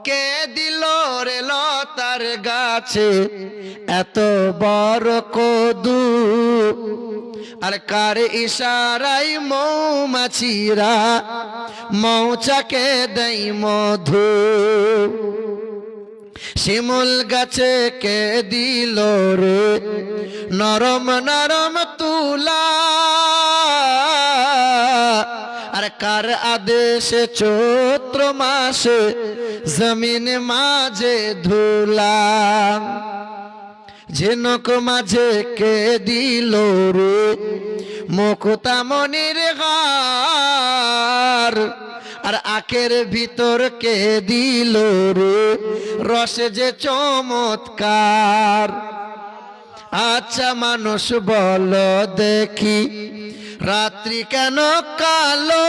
কে দিল রে লতার গাছে এত বড় কদু, আর কার ইশারায় মৌমাছিরা মৌচাকে দেয় মধু। শিমুল গাছে কে দিল রে নরম নরম তুলা, আর কার আদেশে চৈত্র মাসে জমিন মাঝে ধুলা। ঝিনুক মাঝে কে দিল রে মুক্তামণির হার, আর আখের ভিতর কে দিল রে রসে যে চমৎকার। আচ্ছা মানুষ বলো দেখি রাত্রি কেন কালো,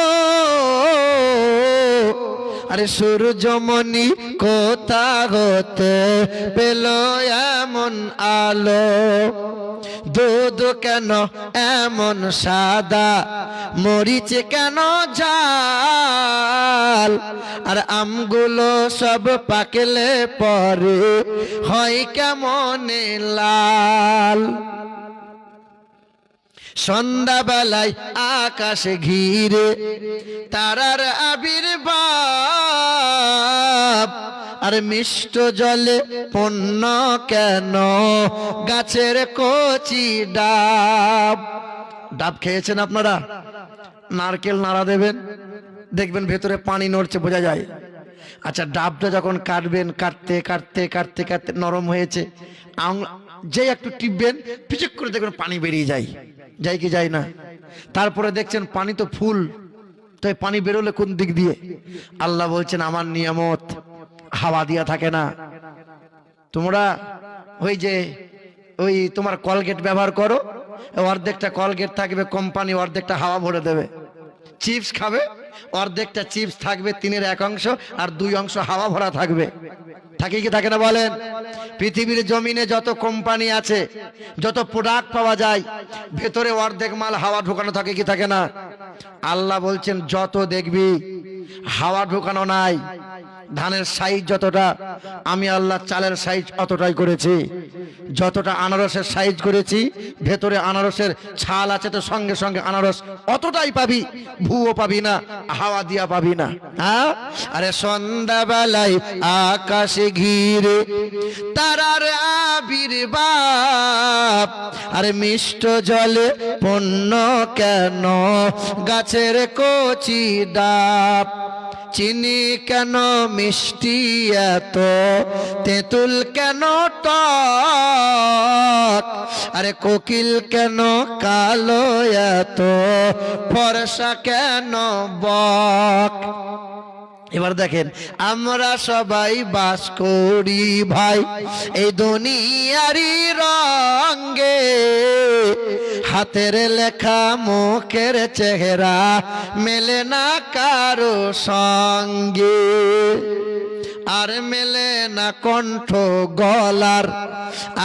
আরে সূর্যমণি কোথা হতে পেল এমন আলো। দুধ কেন এমন সাদা, মরিচ কেন ঝাল, আর আমগুলো সব পাকলে পরে হয় কেমন লাল। সন্ধ্যাবেলায় আকাশ ঘিরে তারার আবির্ভাব, আর মিষ্ট জলে পণ্য কেন গাছের কচি ডাব। ডাব খেয়েছেন আপনারা? নারকেল নাড়া দেবেন, দেখবেন ভেতরে পানি নড়ছে, বোঝা যায়। আচ্ছা, ডাবটা যখন কাটবেন, কাটতে কাটতে কাটতে কাটতে নরম হয়েছে, যে একটু টিপবেন পিচুক করে দেখবেন পানি বেরিয়ে যায়, যায় কি যায় না? তারপরে দেখছেন পানি তো ফুল, তো পানি বেরোলে কোন দিক দিয়ে? আল্লাহ বলছেন আমার নিয়ামত হাওয়া দিয়া থাকে না। তোমরা ওই তোমার কলগেট ব্যবহার করো, অর্ধেকটা কলগেট থাকবে কোম্পানি, অর্ধেকটা হাওয়া ভরে দেবে। চিপস খাবে, অর্ধেকটা চিপস থাকবে 3/1 অংশ, আর 2 অংশ হাওয়া ভরা থাকবে। থাকে কি থাকে না বলেন? পৃথিবীর জমিনে যত কোম্পানি আছে, যত প্রোডাক্ট পাওয়া যায়, ভেতরে অর্ধেক মাল হাওয়া ঢোকানো থাকে কি থাকে না? আল্লাহ বলছেন যত দেখবি হাওয়া ঢোকানো নাই। ধানের সাইজ যতটা, আমি আল্লাহ চালের সাইজ অতটাই করেছি। যতটা আনারসের সাইজ করেছি, ভেতরে আনারসের ছাল আছে, তো সঙ্গে সঙ্গে আনারস অতটাই পাবি, ভুয়ো পাবি না, হাওয়া দিয়া পাবি না। হ্যাঁ, আরে সন্ধ্যাবেলায় আকাশে ঘিরে তারার আবির্ভাব, আরে মিষ্ট জলে পণ্য কেন গাছের কচি ডাব। চিনি কেন মিষ্টি এত, তেঁতুল কেন টক, আরে কোকিল কেন কালো এত, ফর্সা কেন বক। এবার দেখেন, আমরা সবাই বাস করি ভাই এই দুনিয়ারি রঙে, হাতের লেখা মুখের চেহারা মেলে না কারো সঙ্গে, আর মেলে না কণ্ঠ গলার,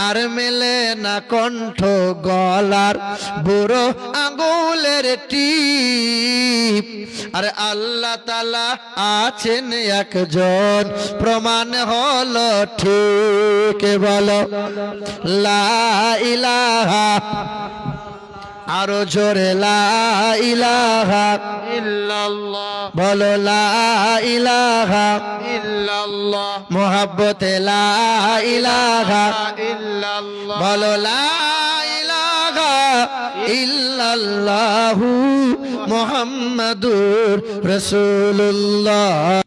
আর মেলে না কণ্ঠ গলার বুড়ো আঙ্গুলের টিপ। আর আল্লাহ তাআলা আছেন একজন, প্রমাণ হলো ঠিক। বলো লা ইলাহা, আরো জোরে লা ইলাহা ইল্লাল্লাহ, বলো লা ইলাহা ইল্লাল্লাহ, মুহাব্বতে লা ইলাহা ইল্লাল্লাহ, বলো লা ইলাহা ইল্লাল্লাহু মুহাম্মাদুর রাসূলুল্লাহ।